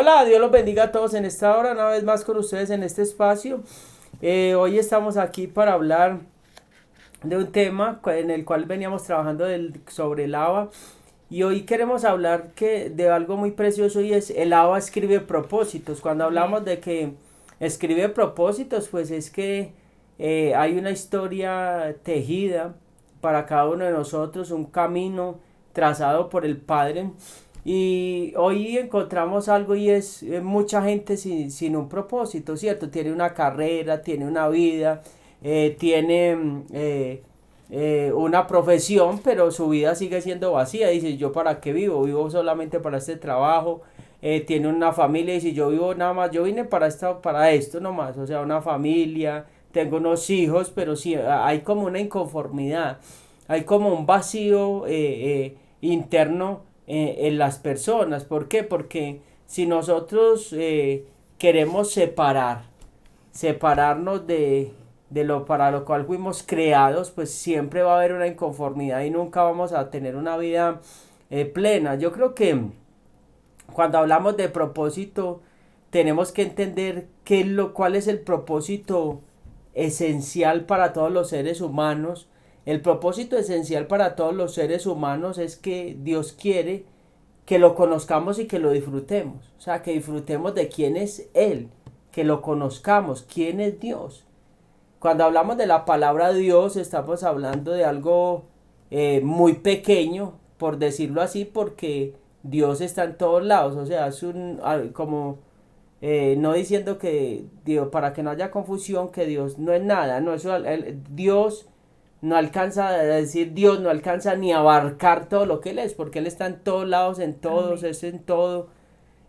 Hola, Dios los bendiga a todos en esta hora, una vez más con ustedes en este espacio. Hoy estamos aquí para hablar de un tema en el cual veníamos trabajando sobre el ABA y hoy queremos hablar de algo muy precioso y es el ABA escribe propósitos. Cuando hablamos de que escribe propósitos, pues es que hay una historia tejida para cada uno de nosotros, un camino trazado por el Padre. Y hoy encontramos algo y es mucha gente sin un propósito, ¿cierto? Tiene una carrera, tiene una vida, tiene una profesión, pero su vida sigue siendo vacía. Dice, ¿yo para qué vivo? Vivo solamente para este trabajo. Tiene una familia y dice, yo vivo nada más, yo vine para esto nomás, o sea, una familia, tengo unos hijos, pero sí, hay como una inconformidad, hay como un vacío interno en las personas. ¿Por qué? Porque si nosotros queremos separarnos de lo para lo cual fuimos creados, pues siempre va a haber una inconformidad y nunca vamos a tener una vida plena. Yo creo que cuando hablamos de propósito, tenemos que entender cuál es el propósito esencial para todos los seres humanos. El propósito esencial para todos los seres humanos es que Dios quiere que lo conozcamos y que lo disfrutemos. O sea, que disfrutemos de quién es Él, que lo conozcamos, quién es Dios. Cuando hablamos de la palabra Dios, estamos hablando de algo muy pequeño, por decirlo así, porque Dios está en todos lados. O sea, es como no diciendo que Dios, para que no haya confusión, que Dios no es nada. No, Dios no alcanza a decir, Dios no alcanza ni a abarcar todo lo que Él es, porque Él está en todos lados, en todos, Amén. es en todo,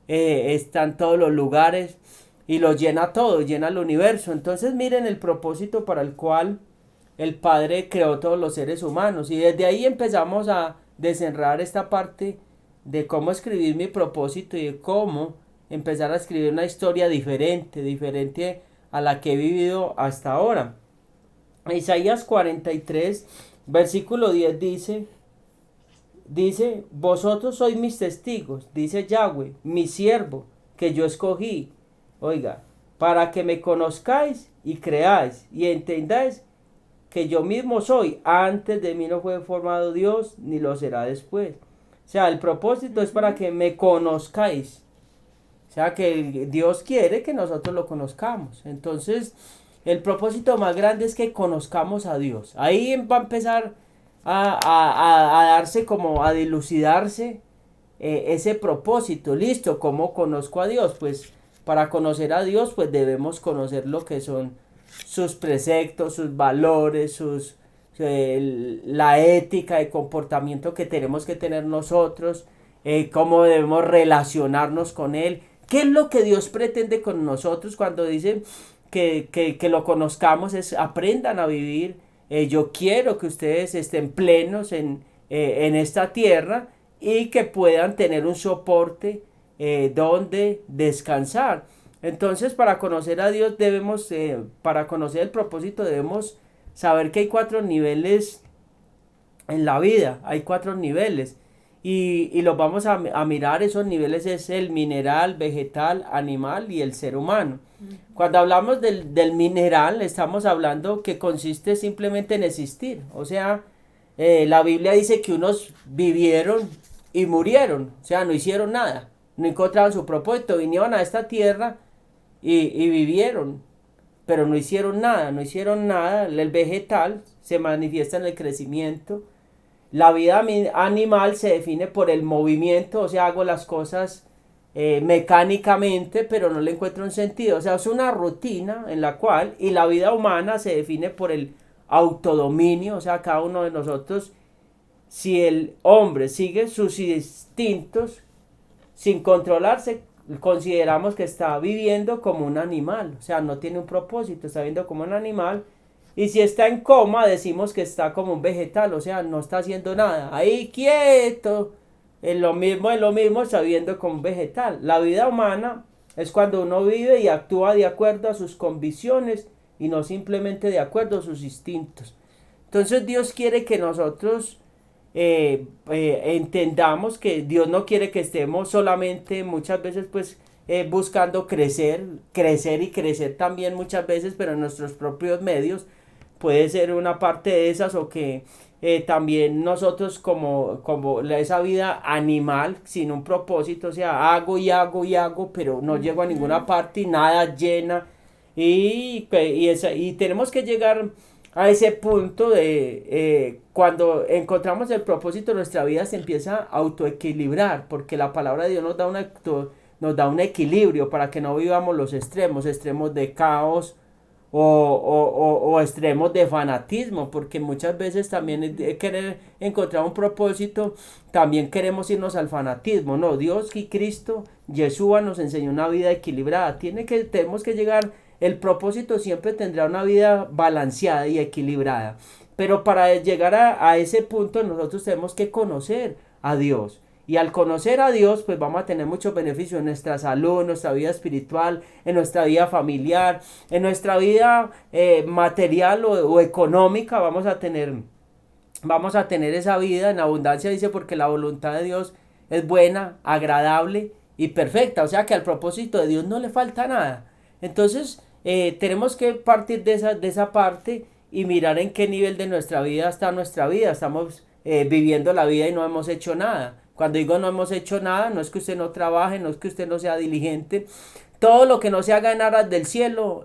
está en todos los lugares y lo llena todo, llena el universo. Entonces miren el propósito para el cual el Padre creó todos los seres humanos y desde ahí empezamos a desenredar esta parte de cómo escribir mi propósito y de cómo empezar a escribir una historia diferente a la que he vivido hasta ahora. Isaías 43, versículo 10 dice, vosotros sois mis testigos, dice Yahweh, mi siervo, que yo escogí, oiga, para que me conozcáis y creáis y entendáis que yo mismo soy, antes de mí no fue formado Dios, ni lo será después. O sea, el propósito es para Ujú. que me conozcáis. O sea, que Dios quiere que nosotros lo conozcamos. Entonces, el propósito más grande es que conozcamos a Dios. Ahí va a empezar a darse como a dilucidarse ese propósito. Listo, ¿cómo conozco a Dios? Pues para conocer a Dios, pues debemos conocer lo que son sus preceptos, sus valores, la ética de comportamiento que tenemos que tener nosotros, cómo debemos relacionarnos con Él. ¿Qué es lo que Dios pretende con nosotros cuando dice que lo conozcamos? Es aprendan a vivir. Yo quiero que ustedes estén plenos en esta tierra y que puedan tener un soporte donde descansar. Entonces, para conocer a Dios para conocer el propósito debemos saber que hay cuatro niveles en la vida, hay cuatro niveles y los vamos a mirar. Esos niveles es el mineral, vegetal, animal y el ser humano. Cuando hablamos del mineral, estamos hablando que consiste simplemente en existir. O sea, la Biblia dice que unos vivieron y murieron. O sea, no hicieron nada. No encontraron su propósito. Vinieron a esta tierra y vivieron. Pero no hicieron nada. No hicieron nada. El vegetal se manifiesta en el crecimiento. La vida animal se define por el movimiento. O sea, hago las cosas mecánicamente, pero no le encuentro un sentido. O sea, es una rutina en la cual, y la vida humana se define por el autodominio. O sea, cada uno de nosotros, si el hombre sigue sus instintos sin controlarse, consideramos que está viviendo como un animal. O sea, no tiene un propósito, está viviendo como un animal. Y si está en coma, decimos que está como un vegetal, o sea, no está haciendo nada. Ahí quieto, es lo mismo sabiendo como un vegetal. La vida humana es cuando uno vive y actúa de acuerdo a sus convicciones y no simplemente de acuerdo a sus instintos. Entonces Dios quiere que nosotros entendamos que Dios no quiere que estemos solamente, muchas veces pues buscando crecer, crecer y crecer también muchas veces, pero en nuestros propios medios. Puede ser una parte de esas o que también nosotros como esa vida animal sin un propósito, o sea, hago y hago y hago, pero no llego a ninguna parte y nada llena. Y tenemos que llegar a ese punto de cuando encontramos el propósito, nuestra vida se empieza a autoequilibrar, porque la palabra de Dios nos da un equilibrio para que no vivamos los extremos, extremos de caos o extremos de fanatismo, porque muchas veces también querer encontrar un propósito, también queremos irnos al fanatismo. No, Dios y Cristo, Yeshua nos enseñó una vida equilibrada. Tenemos que llegar, el propósito siempre tendrá una vida balanceada y equilibrada. Pero para llegar a ese punto nosotros tenemos que conocer a Dios. Y al conocer a Dios, pues vamos a tener muchos beneficios en nuestra salud, en nuestra vida espiritual, en nuestra vida familiar, en nuestra vida material o económica. Vamos a tener esa vida en abundancia, dice, porque la voluntad de Dios es buena, agradable y perfecta. O sea que al propósito de Dios no le falta nada. Entonces, tenemos que partir de esa parte y mirar en qué nivel de nuestra vida está nuestra vida. Estamos viviendo la vida y no hemos hecho nada. Cuando digo no hemos hecho nada, no es que usted no trabaje, no es que usted no sea diligente. Todo lo que no se haga en aras del cielo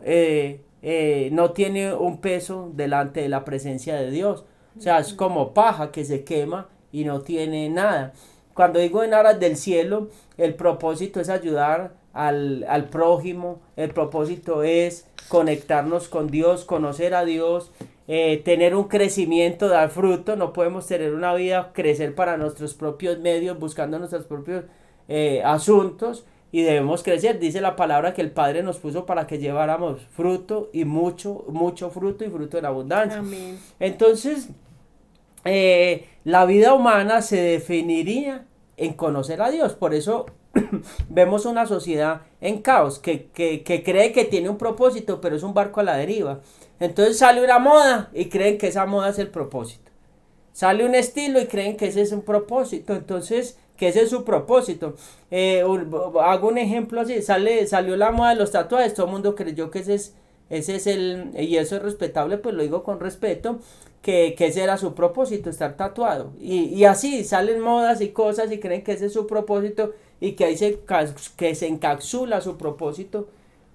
no tiene un peso delante de la presencia de Dios. O sea, es como paja que se quema y no tiene nada. Cuando digo en aras del cielo, el propósito es ayudar al prójimo, el propósito es conectarnos con Dios, conocer a Dios, tener un crecimiento, dar fruto. No podemos tener una vida, crecer para nuestros propios medios, buscando nuestros propios asuntos, y debemos crecer. Dice la palabra que el Padre nos puso para que lleváramos fruto y mucho, mucho fruto y fruto en abundancia. Amén. Entonces, la vida humana se definiría en conocer a Dios. Por eso vemos una sociedad en caos que cree que tiene un propósito, pero es un barco a la deriva. Entonces sale una moda y creen que esa moda es el propósito. Sale un estilo y creen que ese es un propósito. Entonces, que ese es su propósito. Hago un ejemplo así. Salió la moda de los tatuajes. Todo el mundo creyó que ese es el... Y eso es respetable, pues lo digo con respeto. Que ese era su propósito, estar tatuado. Y así salen modas y cosas y creen que ese es su propósito y que ahí que se encapsula su propósito.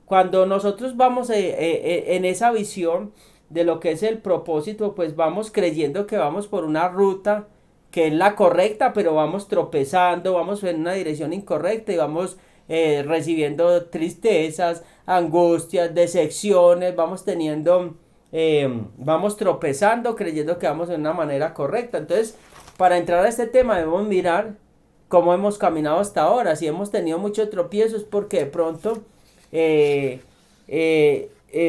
Cuando nosotros vamos en esa visión de lo que es el propósito, pues vamos creyendo que vamos por una ruta que es la correcta, pero vamos tropezando, vamos en una dirección incorrecta y vamos recibiendo tristezas, angustias, decepciones, vamos tropezando creyendo que vamos en una manera correcta. Entonces, para entrar a este tema debemos mirar cómo hemos caminado hasta ahora. Si hemos tenido muchos tropiezos, porque de pronto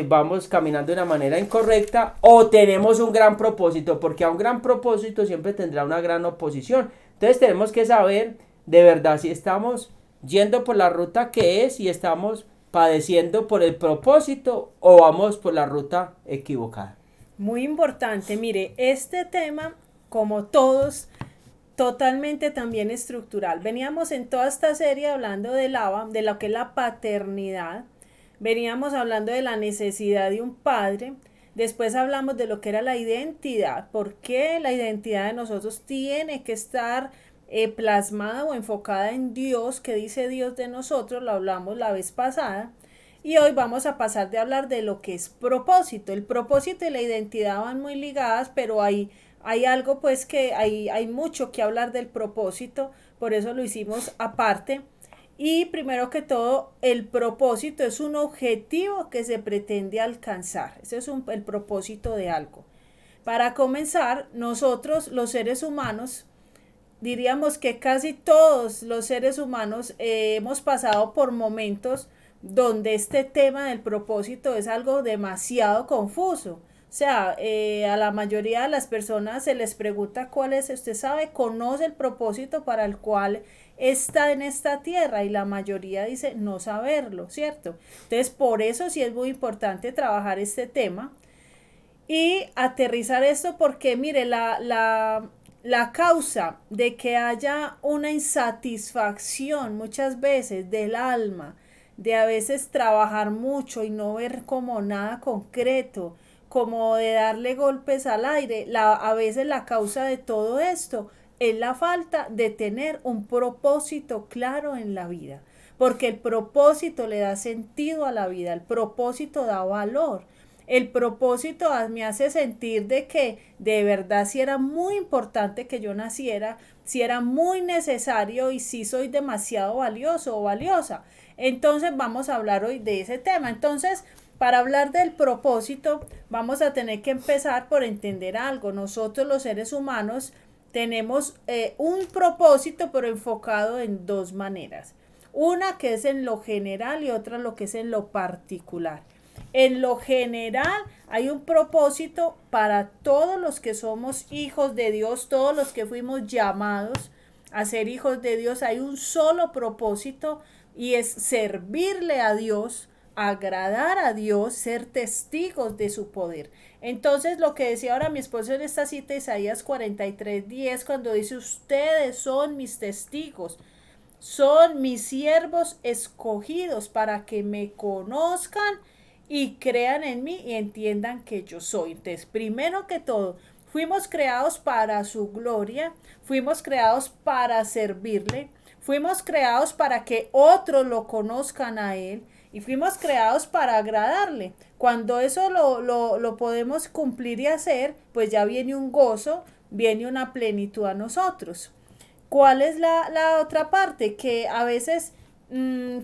vamos caminando de una manera incorrecta, o tenemos un gran propósito, porque a un gran propósito siempre tendrá una gran oposición. Entonces tenemos que saber de verdad si estamos yendo por la ruta que es y estamos padeciendo por el propósito o vamos por la ruta equivocada. Muy importante, mire, este tema, como todos, totalmente también estructural. Veníamos en toda esta serie hablando de lo que es la paternidad. Veníamos hablando de la necesidad de un padre. Después hablamos de lo que era la identidad. ¿Por qué la identidad de nosotros tiene que estar plasmada o enfocada en Dios? ¿Qué dice Dios de nosotros? Lo hablamos la vez pasada. Y hoy vamos a pasar de hablar de lo que es propósito. El propósito y la identidad van muy ligadas, pero hay algo pues que hay mucho que hablar del propósito. Por eso lo hicimos aparte. Y primero que todo, el propósito es un objetivo que se pretende alcanzar. Ese es el propósito de algo. Para comenzar, nosotros los seres humanos, diríamos que casi todos los seres humanos hemos pasado por momentos donde este tema del propósito es algo demasiado confuso. O sea, a la mayoría de las personas se les pregunta cuál es, usted sabe, conoce el propósito para el cual está en esta tierra, y la mayoría dice no saberlo, ¿cierto? Entonces, por eso sí es muy importante trabajar este tema y aterrizar esto, porque mire, la causa de que haya una insatisfacción muchas veces del alma de a veces trabajar mucho y no ver como nada concreto, como de darle golpes al aire. A veces la causa de todo esto es la falta de tener un propósito claro en la vida, porque el propósito le da sentido a la vida, el propósito da valor. El propósito me hace sentir de que de verdad si era muy importante que yo naciera, si era muy necesario y si soy demasiado valioso o valiosa. Entonces vamos a hablar hoy de ese tema. Entonces, para hablar del propósito, vamos a tener que empezar por entender algo. Nosotros los seres humanos tenemos un propósito, pero enfocado en dos maneras. Una que es en lo general y otra lo que es en lo particular. En lo general hay un propósito para todos los que somos hijos de Dios, todos los que fuimos llamados a ser hijos de Dios. Hay un solo propósito y es servirle a Dios, agradar a Dios, ser testigos de su poder. Entonces lo que decía ahora mi esposo en esta cita, Isaías 43:10, cuando dice: ustedes son mis testigos, son mis siervos escogidos para que me conozcan y crean en mí y entiendan que yo soy. Entonces, primero que todo, fuimos creados para su gloria, fuimos creados para servirle, fuimos creados para que otros lo conozcan a él y fuimos creados para agradarle. Cuando eso lo podemos cumplir y hacer, pues ya viene un gozo, viene una plenitud a nosotros. ¿Cuál es la otra parte? Que a veces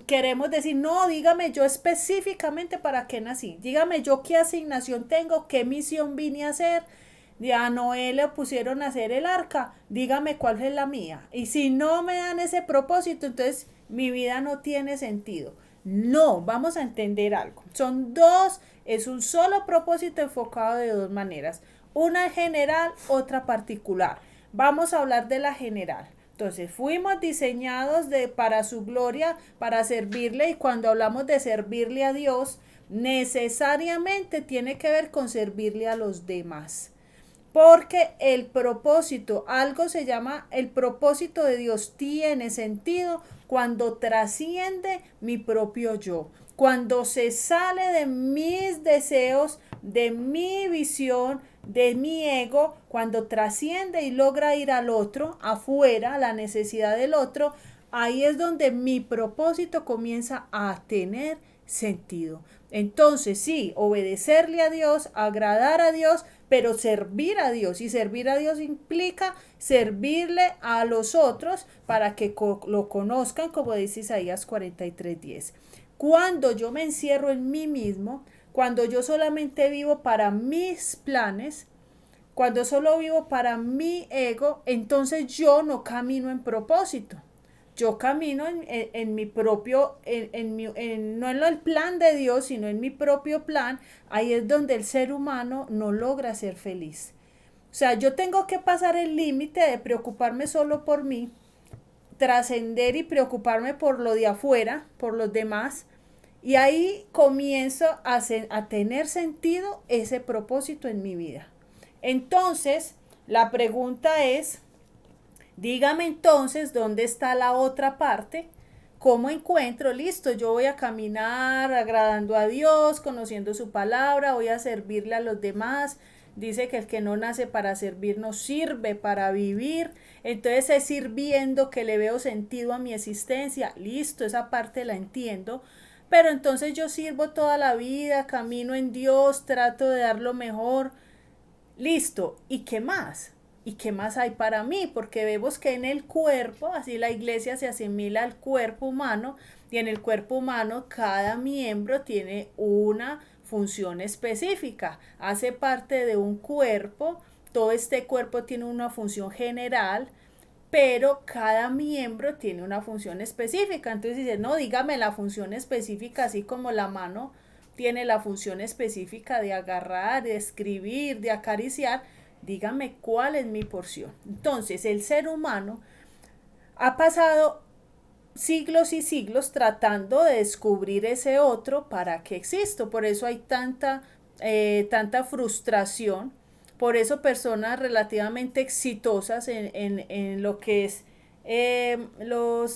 queremos decir: no, dígame yo específicamente para qué nací, dígame yo qué asignación tengo, qué misión vine a hacer. A Noé le pusieron a hacer el arca, dígame cuál es la mía. Y si no me dan ese propósito, entonces mi vida no tiene sentido. No, vamos a entender algo. Son dos, es un solo propósito enfocado de dos maneras. Una general, otra particular. Vamos a hablar de la general. Entonces, fuimos diseñados para su gloria, para servirle, y cuando hablamos de servirle a Dios, necesariamente tiene que ver con servirle a los demás. Porque el propósito, algo se llama el propósito de Dios, tiene sentido cuando trasciende mi propio yo, cuando se sale de mis deseos, de mi visión, de mi ego, cuando trasciende y logra ir al otro, afuera, a la necesidad del otro. Ahí es donde mi propósito comienza a tener sentido. Entonces sí, obedecerle a Dios, agradar a Dios, pero servir a Dios. Y servir a Dios implica servirle a los otros para que lo conozcan, como dice Isaías 43:10. Cuando yo me encierro en mí mismo, cuando yo solamente vivo para mis planes, cuando solo vivo para mi ego, entonces yo no camino en propósito. Yo camino en mi propio, no en el plan de Dios, sino en mi propio plan. Ahí es donde el ser humano no logra ser feliz. O sea, yo tengo que pasar el límite de preocuparme solo por mí, trascender y preocuparme por lo de afuera, por los demás. Y ahí comienzo a tener sentido ese propósito en mi vida. Entonces, la pregunta es: dígame entonces dónde está la otra parte. ¿Cómo encuentro? Listo, yo voy a caminar agradando a Dios, conociendo su palabra, voy a servirle a los demás. Dice que el que no nace para servir no sirve para vivir. Entonces es sirviendo que le veo sentido a mi existencia. Listo, esa parte la entiendo. Pero entonces yo sirvo toda la vida, camino en Dios, trato de dar lo mejor. Listo, ¿y qué más? ¿Y qué más hay para mí? Porque vemos que en el cuerpo, así la iglesia se asimila al cuerpo humano, y en el cuerpo humano cada miembro tiene una función específica, hace parte de un cuerpo, todo este cuerpo tiene una función general, pero cada miembro tiene una función específica. Entonces dice: no, dígame la función específica, así como la mano tiene la función específica de agarrar, de escribir, de acariciar. Dígame cuál es mi porción. Entonces, el ser humano ha pasado siglos y siglos tratando de descubrir ese otro para que existo. Por eso hay tanta frustración. Por eso personas relativamente exitosas en lo que es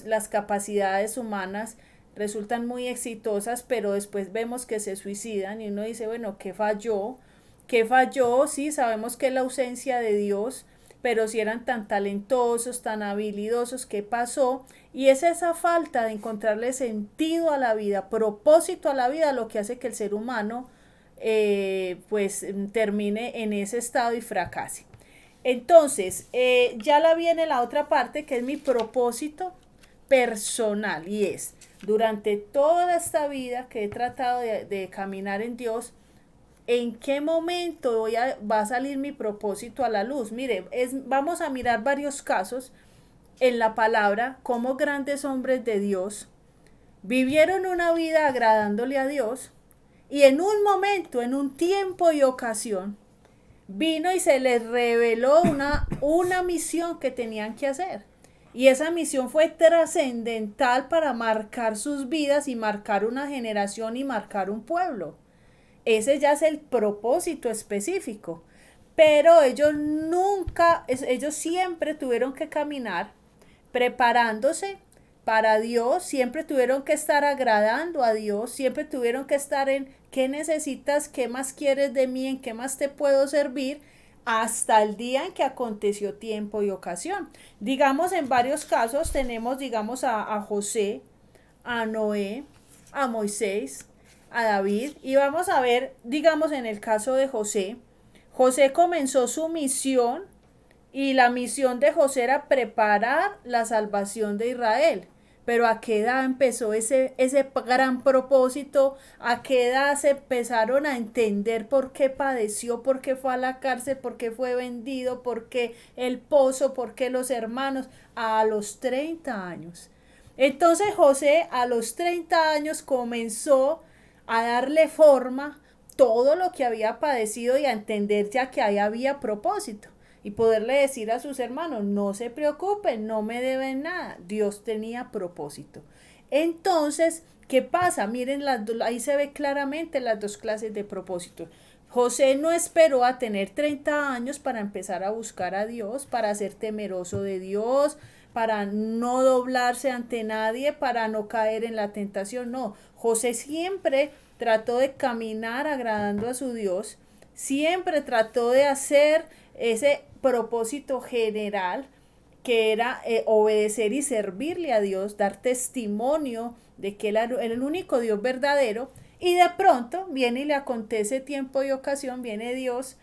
las capacidades humanas resultan muy exitosas, pero después vemos que se suicidan y uno dice, bueno, ¿qué falló? ¿Qué falló? Sí, sabemos que es la ausencia de Dios, pero si eran tan talentosos, tan habilidosos, ¿qué pasó? Y es esa falta de encontrarle sentido a la vida, propósito a la vida, lo que hace que el ser humano pues termine en ese estado y fracase. Entonces, ya la viene la otra parte que es mi propósito personal y es, durante toda esta vida que he tratado de caminar en Dios, ¿en qué momento va a salir mi propósito a la luz? Mire, vamos a mirar varios casos en la palabra, como grandes hombres de Dios vivieron una vida agradándole a Dios y en un momento, en un tiempo y ocasión, vino y se les reveló una misión que tenían que hacer. Y esa misión fue trascendental para marcar sus vidas y marcar una generación y marcar un pueblo. Ese ya es el propósito específico. Pero ellos siempre tuvieron que caminar preparándose para Dios, siempre tuvieron que estar agradando a Dios, siempre tuvieron que estar en qué necesitas, qué más quieres de mí, en qué más te puedo servir, hasta el día en que aconteció tiempo y ocasión. Digamos, en varios casos tenemos, digamos, a José, a Noé, a Moisés, a David, y vamos a ver, digamos, en el caso de José, José comenzó su misión y la misión de José era preparar la salvación de Israel. Pero ¿a qué edad empezó ese gran propósito? ¿A qué edad se empezaron a entender por qué padeció, por qué fue a la cárcel, por qué fue vendido, por qué el pozo, por qué los hermanos? A los 30 años. Entonces José a los 30 años comenzó a darle forma todo lo que había padecido y a entender ya que ahí había propósito. Y poderle decir a sus hermanos, no se preocupen, no me deben nada. Dios tenía propósito. Entonces, ¿qué pasa? Miren, ahí se ve claramente las dos clases de propósito. José no esperó a tener 30 años para empezar a buscar a Dios, para ser temeroso de Dios, para no doblarse ante nadie, para no caer en la tentación. No, José siempre trató de caminar agradando a su Dios, siempre trató de hacer ese propósito general que era obedecer y servirle a Dios, dar testimonio de que Él era el único Dios verdadero, y de pronto viene y le acontece tiempo y ocasión, viene Dios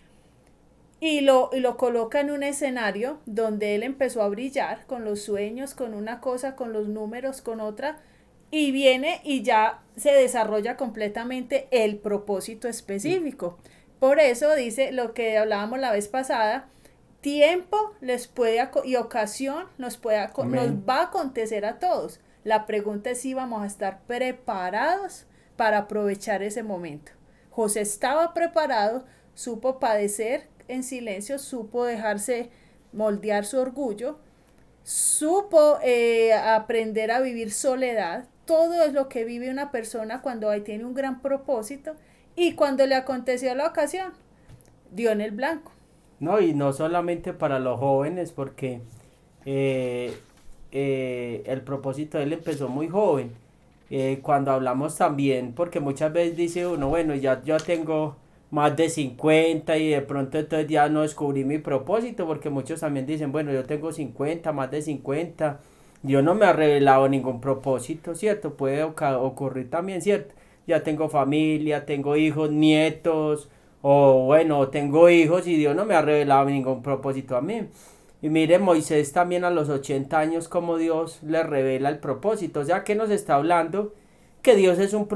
y lo coloca en un escenario donde Él empezó a brillar con los sueños, con una cosa, con los números, con otra, y viene y ya se desarrolla completamente el propósito específico. Por eso dice lo que hablábamos la vez pasada, tiempo les puede y ocasión nos va a acontecer a todos. La pregunta es si vamos a estar preparados para aprovechar ese momento. José estaba preparado, supo padecer en silencio, supo dejarse moldear su orgullo, supo aprender a vivir soledad. Todo es lo que vive una persona cuando tiene un gran propósito, y cuando le aconteció la ocasión, dio en el blanco. No, y no solamente para los jóvenes, porque el propósito de él empezó muy joven. Cuando hablamos también, porque muchas veces dice uno, bueno, ya yo tengo más de 50 y de pronto entonces ya no descubrí mi propósito, porque muchos también dicen, bueno, yo tengo 50, más de 50, yo no me ha revelado ningún propósito, ¿cierto? Puede ocurrir también, ¿cierto? Ya tengo familia, tengo hijos, nietos, o bueno, tengo hijos y Dios no me ha revelado ningún propósito a mí. Y mire, Moisés también a los 80 años como Dios le revela el propósito. O sea, que nos está hablando que Dios es un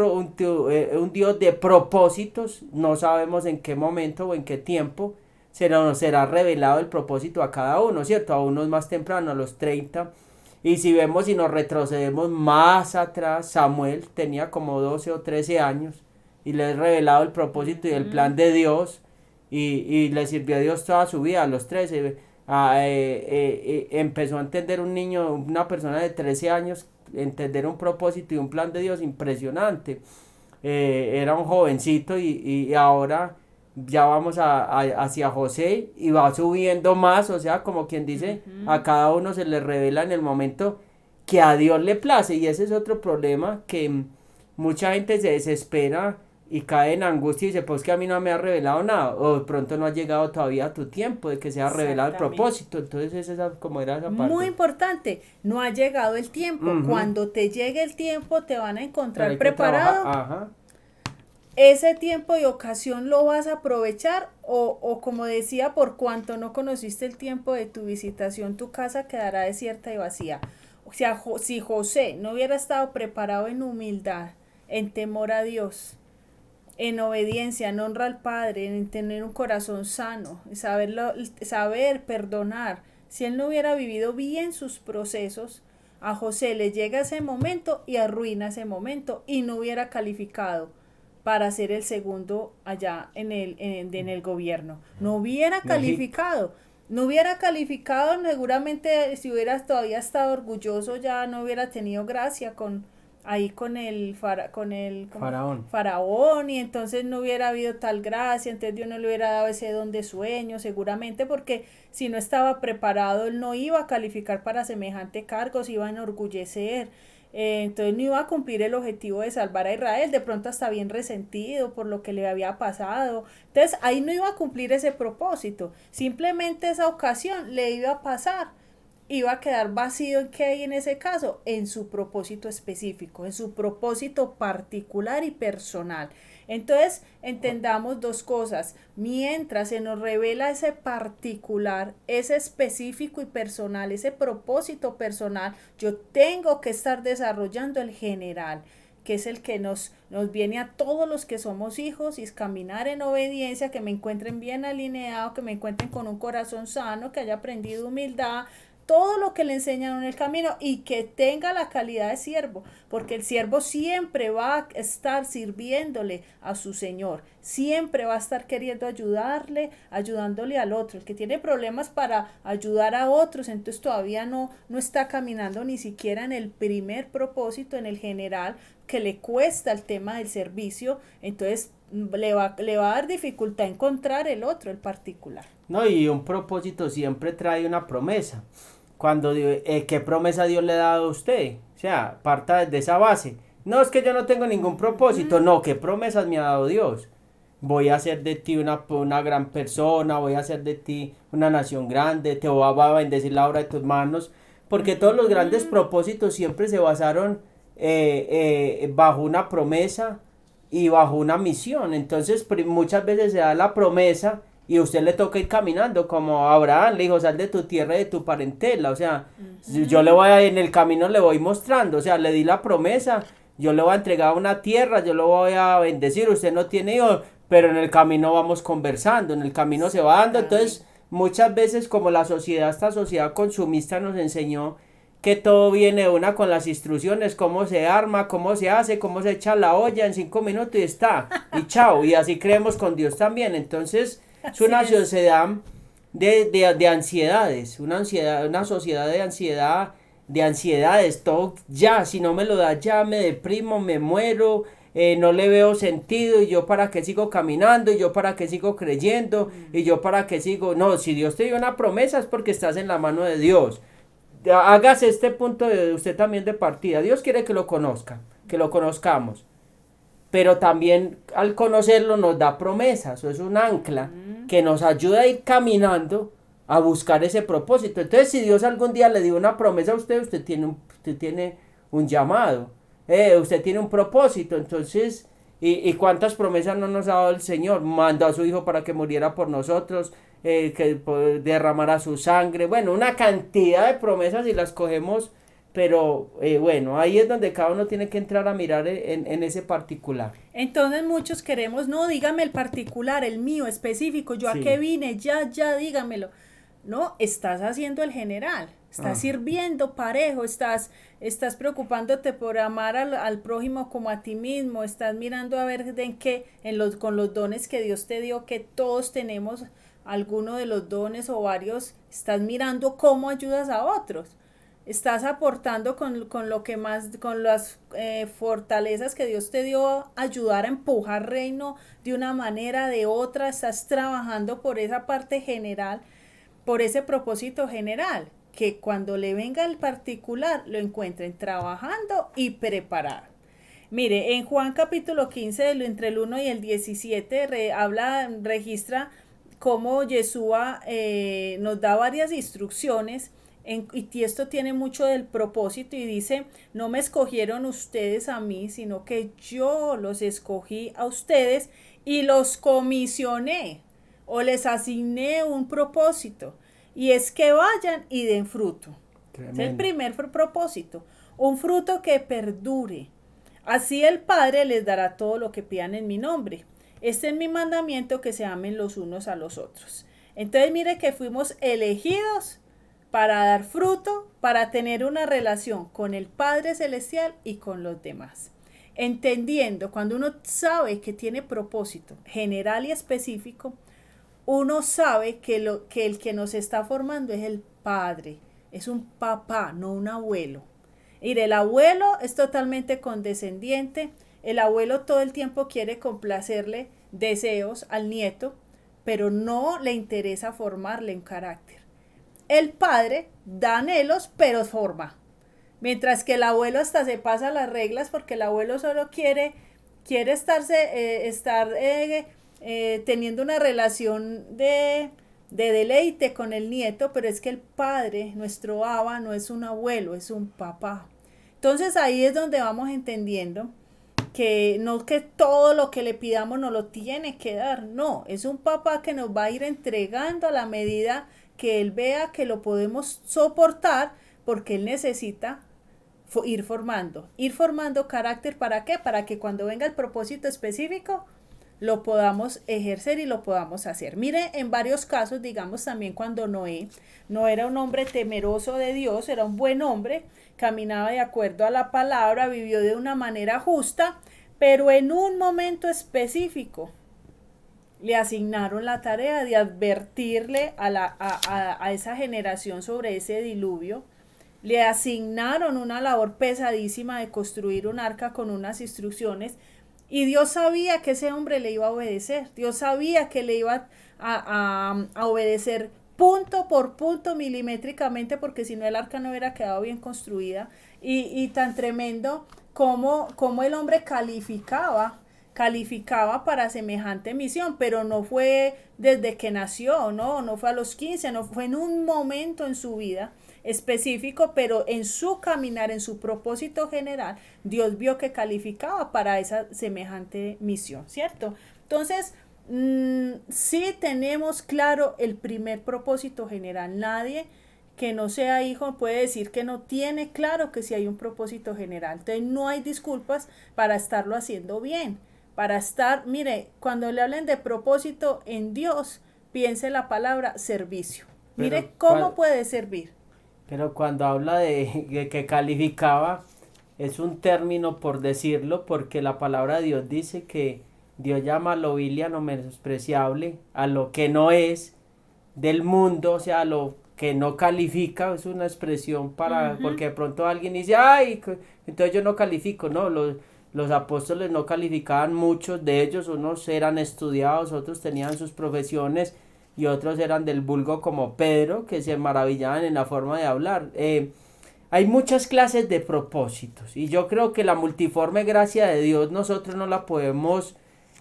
Dios de propósitos. No sabemos en qué momento o en qué tiempo nos será revelado el propósito a cada uno, ¿cierto? A unos más temprano, a los 30. Y si vemos y nos retrocedemos más atrás, Samuel tenía como 12 o 13 años y le he revelado el propósito y el plan de Dios y le sirvió a Dios toda su vida. A los 13 empezó a entender un niño, una persona de 13 años, entender un propósito y un plan de Dios impresionante. Era un jovencito y ahora ya vamos hacia José y va subiendo más, o sea, como quien dice, a cada uno se le revela en el momento que a Dios le place. Y ese es otro problema, que mucha gente se desespera y cae en angustia y dice, pues que a mí no me ha revelado nada, o de pronto no ha llegado todavía tu tiempo de que sea revelado el Exactamente. propósito. Entonces como era esa Muy parte. importante, no ha llegado el tiempo. Ujú. Cuando te llegue el tiempo, te van a Pero encontrar hay que trabajar, preparado. ajá. Ese tiempo y ocasión lo vas a aprovechar o como decía, por cuanto no conociste el tiempo de tu visitación, tu casa quedará desierta y vacía. O sea, si José no hubiera estado preparado en humildad, en temor a Dios, en obediencia, en honra al Padre, en tener un corazón sano, en saber perdonar, si él no hubiera vivido bien sus procesos, a José le llega ese momento y arruina ese momento y no hubiera calificado para ser el segundo allá en el gobierno. No hubiera De Egipto. calificado. No hubiera calificado, seguramente si hubiera todavía estado orgulloso ya no hubiera tenido gracia ahí con el ¿cómo? Faraón. Faraón, y entonces no hubiera habido tal gracia, entonces Dios no le hubiera dado ese don de sueño, seguramente porque si no estaba preparado él no iba a calificar para semejante cargo, se iba a enorgullecer. Entonces no iba a cumplir el objetivo de salvar a Israel, de pronto hasta bien resentido por lo que le había pasado. Entonces ahí no iba a cumplir ese propósito, simplemente esa ocasión le iba a pasar, iba a quedar vacío. ¿En qué hay en ese caso? En su propósito específico, en su propósito particular y personal. Entonces, entendamos dos cosas. Mientras se nos revela ese particular, ese específico y personal, ese propósito personal, yo tengo que estar desarrollando el general, que es el que nos viene a todos los que somos hijos, y es caminar en obediencia, que me encuentren bien alineado, que me encuentren con un corazón sano, que haya aprendido humildad, todo lo que le enseñan en el camino y que tenga la calidad de siervo, porque el siervo siempre va a estar sirviéndole a su Señor, siempre va a estar queriendo ayudarle, ayudándole al otro. El que tiene problemas para ayudar a otros, entonces todavía no está caminando ni siquiera en el primer propósito, en el general, que le cuesta el tema del servicio, entonces le va a dar dificultad encontrar el otro, el particular. No, y un propósito siempre trae una promesa. ¿Qué promesa Dios le ha dado a usted? O sea, parta desde esa base. No es que yo no tengo ningún propósito, no, ¿qué promesas me ha dado Dios? Voy a hacer de ti una gran persona, voy a hacer de ti una nación grande, te voy a bendecir la obra de tus manos, porque todos los grandes propósitos siempre se basaron bajo una promesa y bajo una misión. Entonces muchas veces se da la promesa y a usted le toca ir caminando, como a Abraham le dijo, sal de tu tierra y de tu parentela. O sea, yo le voy en el camino le voy mostrando, o sea, le di la promesa, yo le voy a entregar una tierra, yo lo voy a bendecir, usted no tiene hijos, pero en el camino vamos conversando, en el camino se va dando. Entonces muchas veces, como esta sociedad consumista nos enseñó que todo viene una con las instrucciones, cómo se arma, cómo se hace, cómo se echa la olla en 5 minutos y está, y chao, y así creemos con Dios también. Entonces es Así una es. sociedad de ansiedades, una sociedad de ansiedades, todo ya, si no me lo da ya me deprimo, me muero, no le veo sentido, y yo para qué sigo caminando, y yo para qué sigo creyendo, y yo para qué sigo, no, si Dios te dio una promesa es porque estás en la mano de Dios. Hágase este punto de usted también de partida. Dios quiere que lo conozca, que lo conozcamos, pero también al conocerlo nos da promesas, eso es un ancla que nos ayuda a ir caminando a buscar ese propósito. Entonces, si Dios algún día le dio una promesa a usted, usted tiene un llamado, usted tiene un propósito. Entonces, y cuántas promesas no nos ha dado el Señor. Mandó a su Hijo para que muriera por nosotros, que derramara su sangre. Bueno, una cantidad de promesas y las cogemos, pero bueno, ahí es donde cada uno tiene que entrar a mirar en ese particular. Entonces muchos queremos, no, dígame el particular, el mío específico, yo a qué Sí. vine, ya, dígamelo. No, estás haciendo el general, estás Ajá. sirviendo parejo, estás preocupándote por amar al prójimo como a ti mismo, estás mirando a ver en qué, con los dones que Dios te dio, que todos tenemos alguno de los dones o varios, estás mirando cómo ayudas a otros, estás aportando con lo que más, con las fortalezas que Dios te dio, ayudar a empujar reino de una manera, de otra, estás trabajando por esa parte general, por ese propósito general, que cuando le venga el particular lo encuentren trabajando y preparado. Mire, en Juan capítulo 15, entre el 1 y el 17, registra cómo Yeshua nos da varias instrucciones y esto tiene mucho del propósito y dice, no me escogieron ustedes a mí, sino que yo los escogí a ustedes y los comisioné o les asigné un propósito y es que vayan y den fruto. Tremendo. Es el primer propósito, un fruto que perdure. Así el Padre les dará todo lo que pidan en mi nombre. Este es mi mandamiento, que se amen los unos a los otros. Entonces mire que fuimos elegidos para dar fruto, para tener una relación con el Padre Celestial y con los demás. Entendiendo, cuando uno sabe que tiene propósito general y específico, uno sabe que el que nos está formando es el Padre, es un papá, no un abuelo. Mire, el abuelo es totalmente condescendiente, el abuelo todo el tiempo quiere complacerle deseos al nieto, pero no le interesa formarle en carácter. El padre da anhelos, pero forma. Mientras que el abuelo hasta se pasa las reglas porque el abuelo solo quiere estar teniendo una relación de deleite con el nieto, pero es que el padre, nuestro Abba, no es un abuelo, es un papá. Entonces ahí es donde vamos entendiendo que no que todo lo que le pidamos nos lo tiene que dar, no, es un papá que nos va a ir entregando a la medida que él vea que lo podemos soportar, porque él necesita ir formando carácter. ¿Para qué? Para que cuando venga el propósito específico lo podamos ejercer y lo podamos hacer. Mire, en varios casos, digamos también cuando Noé no era un hombre temeroso de Dios, era un buen hombre, caminaba de acuerdo a la palabra, vivió de una manera justa, pero en un momento específico le asignaron la tarea de advertirle a esa generación sobre ese diluvio. Le asignaron una labor pesadísima de construir un arca con unas instrucciones. Y Dios sabía que ese hombre le iba a obedecer. Dios sabía que le iba a obedecer punto por punto, milimétricamente, porque si no el arca no hubiera quedado bien construida. Y tan tremendo como el hombre calificaba para semejante misión, pero no fue desde que nació, no fue a los 15, no fue en un momento en su vida específico, pero en su caminar, en su propósito general, Dios vio que calificaba para esa semejante misión, ¿cierto? Entonces, sí tenemos claro el primer propósito general. Nadie que no sea hijo puede decir que no tiene claro que sí hay un propósito general. Entonces, no hay disculpas para estarlo haciendo bien. Mire, cuando le hablen de propósito en Dios, piense la palabra servicio. Mire cómo puede servir. Pero cuando habla de que calificaba, es un término por decirlo, porque la palabra de Dios dice que Dios llama a lo vil y a lo menospreciable, a lo que no es del mundo, o sea, a lo que no califica, es una expresión para, porque de pronto alguien dice, ay, entonces yo no califico, no, los apóstoles no calificaban, muchos de ellos, unos eran estudiados, otros tenían sus profesiones y otros eran del vulgo como Pedro, que se maravillaban en la forma de hablar. Hay muchas clases de propósitos y yo creo que la multiforme gracia de Dios nosotros no la podemos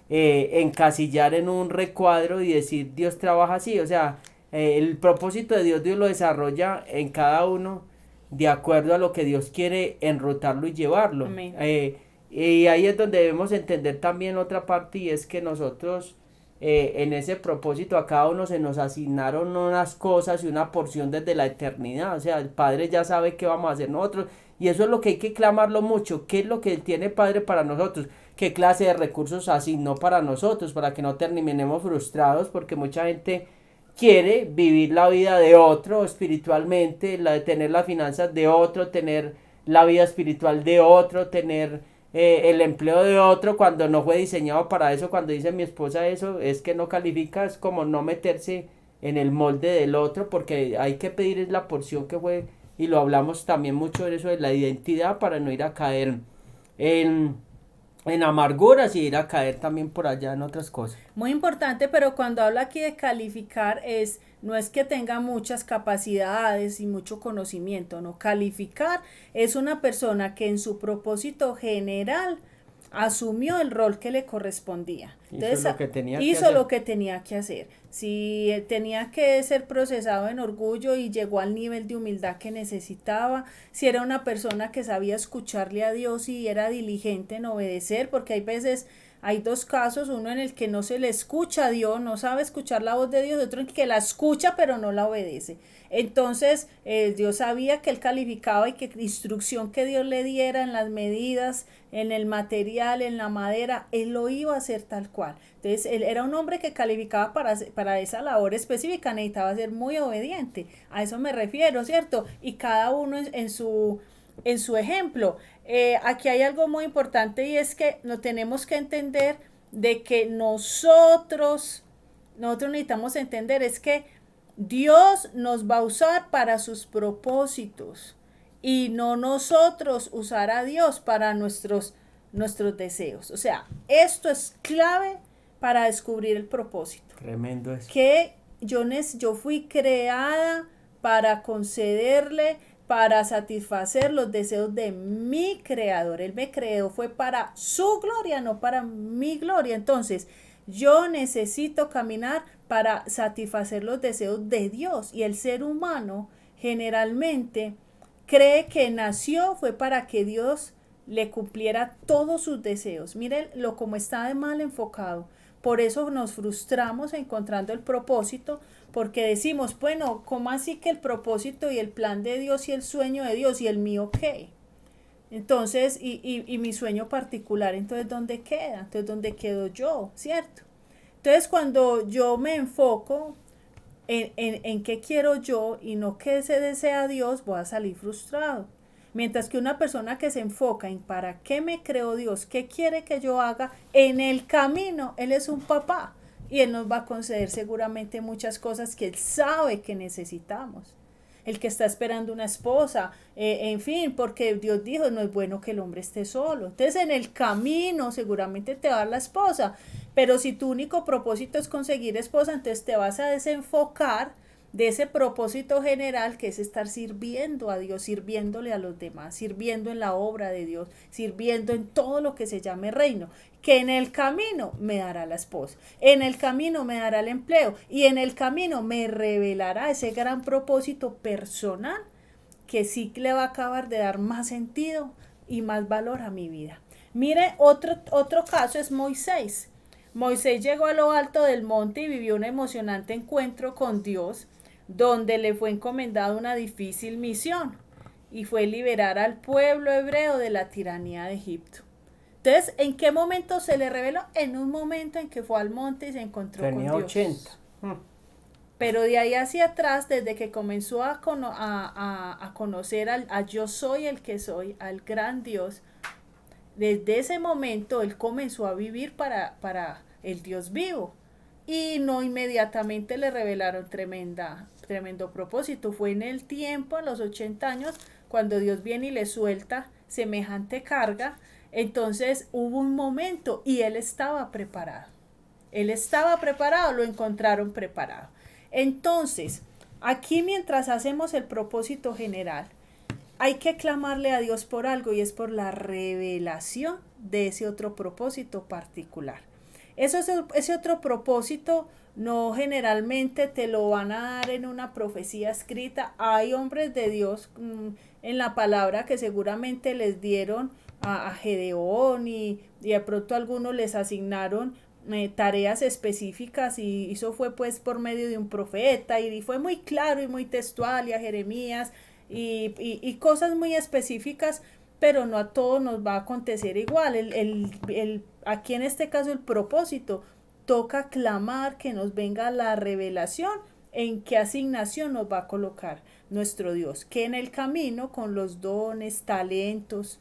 encasillar en un recuadro y decir Dios trabaja así, o sea, el propósito de Dios lo desarrolla en cada uno de acuerdo a lo que Dios quiere enrutarlo y llevarlo. Y ahí es donde debemos entender también otra parte, y es que nosotros en ese propósito a cada uno se nos asignaron unas cosas y una porción desde la eternidad. O sea, el Padre ya sabe qué vamos a hacer nosotros, y eso es lo que hay que clamarlo mucho. ¿Qué es lo que Él tiene, Padre, para nosotros? ¿Qué clase de recursos asignó para nosotros? Para que no terminemos frustrados, porque mucha gente quiere vivir la vida de otro espiritualmente, la de tener las finanzas de otro, tener la vida espiritual de otro, tener el empleo de otro, cuando no fue diseñado para eso. Cuando dice mi esposa eso, es que no califica, es como no meterse en el molde del otro, porque hay que pedir la porción que fue, y lo hablamos también mucho de eso, de la identidad, para no ir a caer en amarguras y ir a caer también por allá en otras cosas. Muy importante, pero cuando habla aquí de calificar es no es que tenga muchas capacidades y mucho conocimiento, no. Calificar es una persona que en su propósito general asumió el rol que le correspondía. Hizo Entonces, lo que tenía que hizo lo hacer. que tenía que hacer. Si tenía que ser procesado en orgullo y llegó al nivel de humildad que necesitaba, si era una persona que sabía escucharle a Dios y era diligente en obedecer, porque hay veces, hay dos casos, uno en el que no se le escucha a Dios, no sabe escuchar la voz de Dios, otro en el que la escucha pero no la obedece. Entonces, Dios sabía que él calificaba y que instrucción que Dios le diera en las medidas, en el material, en la madera, él lo iba a hacer tal cual. Entonces, él era un hombre que calificaba para esa labor específica, necesitaba ser muy obediente. A eso me refiero, ¿cierto? Y cada uno en su ejemplo. Aquí hay algo muy importante y es que no tenemos que entender de que nosotros necesitamos entender es que Dios nos va a usar para sus propósitos y no nosotros usar a Dios para nuestros deseos. O sea, esto es clave para descubrir el propósito. Tremendo eso. Que yo fui creada para concederle, para satisfacer los deseos de mi creador. Él me creó, fue para su gloria, no para mi gloria. Entonces, yo necesito caminar para satisfacer los deseos de Dios. Y el ser humano generalmente cree que nació fue para que Dios le cumpliera todos sus deseos. Miren lo como está de mal enfocado. Por eso nos frustramos encontrando el propósito, porque decimos, bueno, ¿cómo así que el propósito y el plan de Dios y el sueño de Dios y el mío qué? Entonces, y mi sueño particular, entonces, ¿dónde queda? Entonces, ¿dónde quedo yo? ¿Cierto? Entonces, cuando yo me enfoco en qué quiero yo y no qué se desea Dios, voy a salir frustrado. Mientras que una persona que se enfoca en para qué me creó Dios, qué quiere que yo haga, en el camino, Él es un papá y Él nos va a conceder seguramente muchas cosas que Él sabe que necesitamos. El que está esperando una esposa, en fin, porque Dios dijo, no es bueno que el hombre esté solo. Entonces en el camino seguramente te va a dar la esposa, pero si tu único propósito es conseguir esposa, entonces te vas a desenfocar de ese propósito general que es estar sirviendo a Dios, sirviéndole a los demás, sirviendo en la obra de Dios, sirviendo en todo lo que se llame reino, que en el camino me dará la esposa, en el camino me dará el empleo y en el camino me revelará ese gran propósito personal que sí le va a acabar de dar más sentido y más valor a mi vida. Mire, otro caso es Moisés. Moisés llegó a lo alto del monte y vivió un emocionante encuentro con Dios, donde le fue encomendada una difícil misión y fue liberar al pueblo hebreo de la tiranía de Egipto. Entonces, ¿en qué momento se le reveló? En un momento en que fue al monte y se encontró Tenía con Dios. 80. Pero de ahí hacia atrás, desde que comenzó a conocer a yo soy el que soy, al gran Dios, desde ese momento él comenzó a vivir para el Dios vivo. Y no inmediatamente le revelaron tremendo propósito. Fue en el tiempo, a los 80 años, cuando Dios viene y le suelta semejante carga. Entonces hubo un momento y él estaba preparado. Él estaba preparado, lo encontraron preparado. Entonces, aquí mientras hacemos el propósito general, hay que clamarle a Dios por algo y es por la revelación de ese otro propósito particular. Ese otro propósito no generalmente te lo van a dar en una profecía escrita. Hay hombres de Dios en la palabra que seguramente les dieron a Gedeón y de pronto a algunos les asignaron tareas específicas y eso fue pues por medio de un profeta y fue muy claro y muy textual y a Jeremías y cosas muy específicas, pero no a todos nos va a acontecer igual. Aquí en este caso el propósito toca clamar que nos venga la revelación en qué asignación nos va a colocar nuestro Dios, que en el camino con los dones, talentos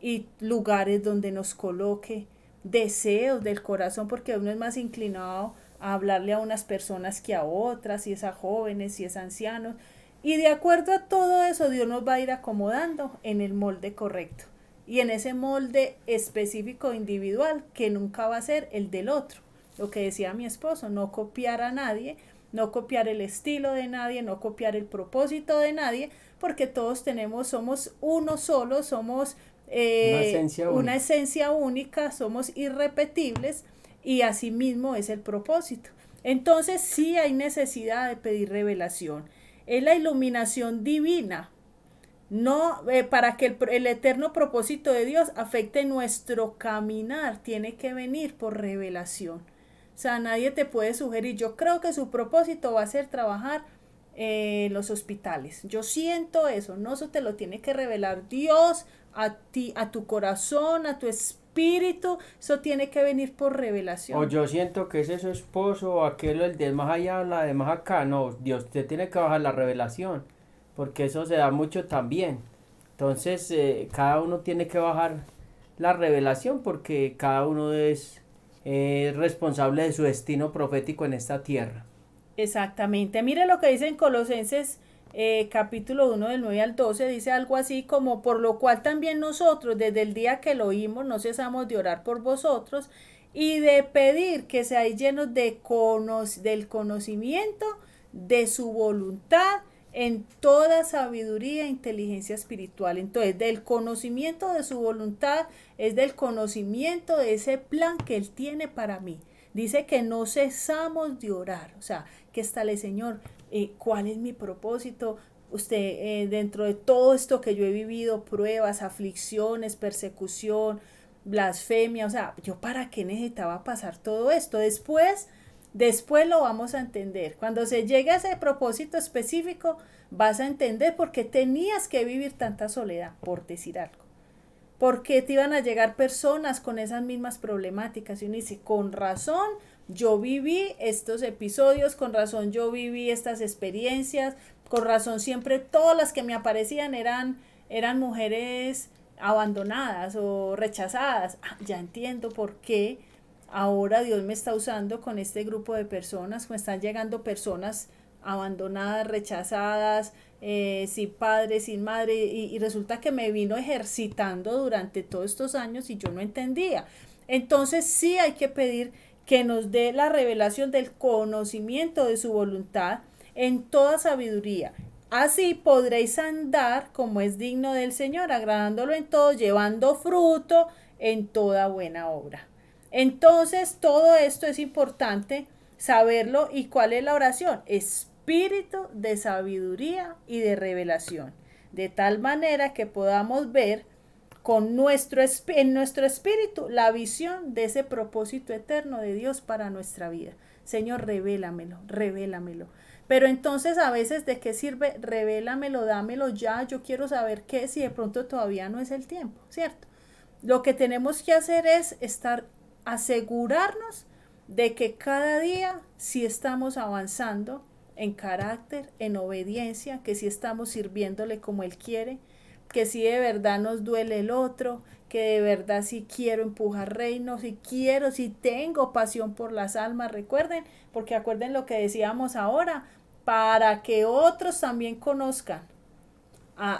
y lugares donde nos coloque, deseos del corazón, porque uno es más inclinado a hablarle a unas personas que a otras, si es a jóvenes, si es a ancianos, y de acuerdo a todo eso Dios nos va a ir acomodando en el molde correcto y en ese molde específico individual que nunca va a ser el del otro. Lo que decía mi esposo, no copiar a nadie, no copiar el estilo de nadie, no copiar el propósito de nadie, porque todos somos uno solo, somos una única. esencia única, somos irrepetibles y así mismo es el propósito. Entonces sí hay necesidad de pedir revelación. Es la iluminación divina, no para que el eterno propósito de Dios afecte nuestro caminar, tiene que venir por revelación. O sea, nadie te puede sugerir. Yo creo que su propósito va a ser trabajar en los hospitales. Yo siento eso, no, eso te lo tiene que revelar Dios a ti, a tu corazón, a tu espíritu. Eso tiene que venir por O revelación. yo siento que ese es su esposo, o aquel, el de más allá, la de más acá. No, Dios te tiene que bajar la revelación, porque eso se da mucho también. Entonces, cada uno tiene que bajar la revelación, porque cada uno es responsable de su destino profético en esta tierra. Exactamente. Mire lo que dice en Colosenses capítulo 1 del 9 al 12, dice algo así como, por lo cual también nosotros desde el día que lo oímos no cesamos de orar por vosotros y de pedir que seáis llenos del conocimiento de su voluntad en toda sabiduría e inteligencia espiritual. Entonces, del conocimiento de su voluntad es del conocimiento de ese plan que Él tiene para mí. Dice que no cesamos de orar, o sea, que está el Señor, ¿cuál es mi propósito? Usted, dentro de todo esto que yo he vivido, pruebas, aflicciones, persecución, blasfemia, o sea, yo para qué necesitaba pasar todo esto. Después lo vamos a entender. Cuando se llegue a ese propósito específico, vas a entender por qué tenías que vivir tanta soledad, por decir algo. Porque te iban a llegar personas con esas mismas problemáticas. Y uno dice, con razón, yo viví estos episodios, con razón yo viví estas experiencias, con razón siempre todas las que me aparecían eran mujeres abandonadas o rechazadas. Ya entiendo por qué ahora Dios me está usando con este grupo de personas, me están llegando personas abandonadas, rechazadas, sin padre, sin madre, y resulta que me vino ejercitando durante todos estos años y yo no entendía. Entonces sí hay que pedir que nos dé la revelación del conocimiento de su voluntad en toda sabiduría. Así podréis andar como es digno del Señor, agradándolo en todo, llevando fruto en toda buena obra. Entonces, todo esto es importante saberlo. ¿Y cuál es la oración? Espíritu de sabiduría y de revelación. De tal manera que podamos ver en nuestro espíritu la visión de ese propósito eterno de Dios para nuestra vida. Señor, revélamelo, revélamelo. Pero entonces a veces, ¿de qué sirve? Revélamelo, dámelo ya, yo quiero saber qué, si de pronto todavía no es el tiempo, ¿cierto? Lo que tenemos que hacer es asegurarnos de que cada día sí estamos avanzando en carácter, en obediencia, que sí estamos sirviéndole como Él quiere, que sí de verdad nos duele el otro, que de verdad sí quiero empujar reinos, si tengo pasión por las almas, recuerden, porque acuerden lo que decíamos ahora, para que otros también conozcan.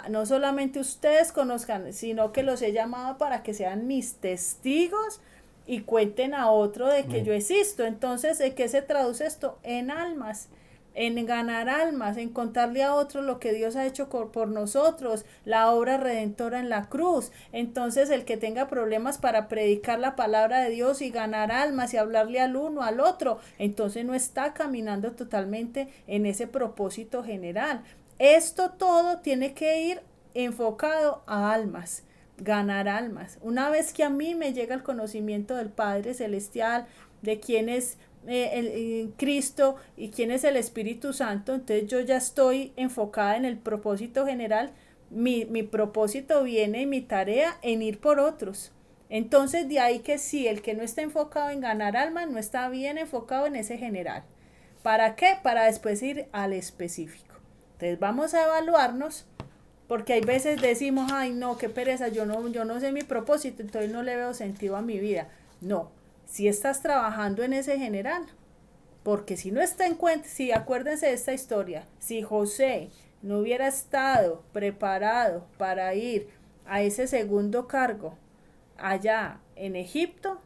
No solamente ustedes conozcan, sino que los he llamado para que sean mis testigos y cuenten a otro de que yo existo. Entonces, ¿en qué se traduce esto? En almas, en ganar almas, en contarle a otros lo que Dios ha hecho por nosotros, la obra redentora en la cruz. Entonces, el que tenga problemas para predicar la palabra de Dios y ganar almas y hablarle al uno, al otro, entonces no está caminando totalmente en ese propósito general. Esto todo tiene que ir enfocado a almas, ganar almas. Una vez que a mí me llega el conocimiento del Padre Celestial, de quién es Cristo y quién es el Espíritu Santo, entonces yo ya estoy enfocada en el propósito general. Mi propósito viene, mi tarea en ir por otros. Entonces de ahí que sí, el que no está enfocado en ganar almas no está bien enfocado en ese general. ¿Para qué? Para después ir al específico. Entonces vamos a evaluarnos, porque hay veces decimos, ay no, qué pereza, yo no sé mi propósito, entonces no le veo sentido a mi vida. No, si estás trabajando en ese general, porque si no está en cuenta, si acuérdense de esta historia, si José no hubiera estado preparado para ir a ese segundo cargo allá en Egipto,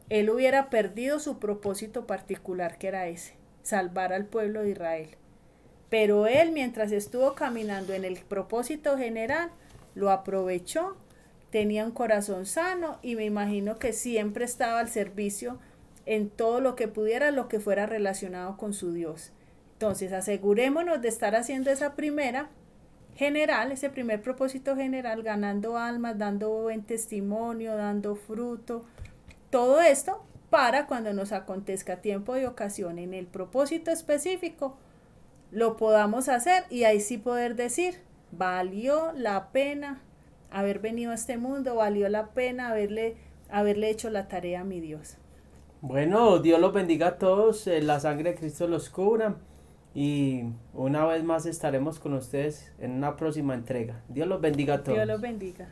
él hubiera perdido su propósito particular, que era ese. salvar al pueblo de Israel. Pero él, mientras estuvo caminando en el propósito general, lo aprovechó, tenía un corazón sano y me imagino que siempre estaba al servicio en todo lo que pudiera, lo que fuera relacionado con su Dios. Entonces, asegurémonos de estar haciendo esa primera general, ese primer propósito general, ganando almas, dando buen testimonio, dando fruto, todo esto para cuando nos acontezca tiempo y ocasión en el propósito específico, lo podamos hacer y ahí sí poder decir, valió la pena haber venido a este mundo, valió la pena haberle hecho la tarea a mi Dios. Bueno, Dios los bendiga a todos, la sangre de Cristo los cubra y una vez más estaremos con ustedes en una próxima entrega. Dios los bendiga a Dios los todos. bendiga.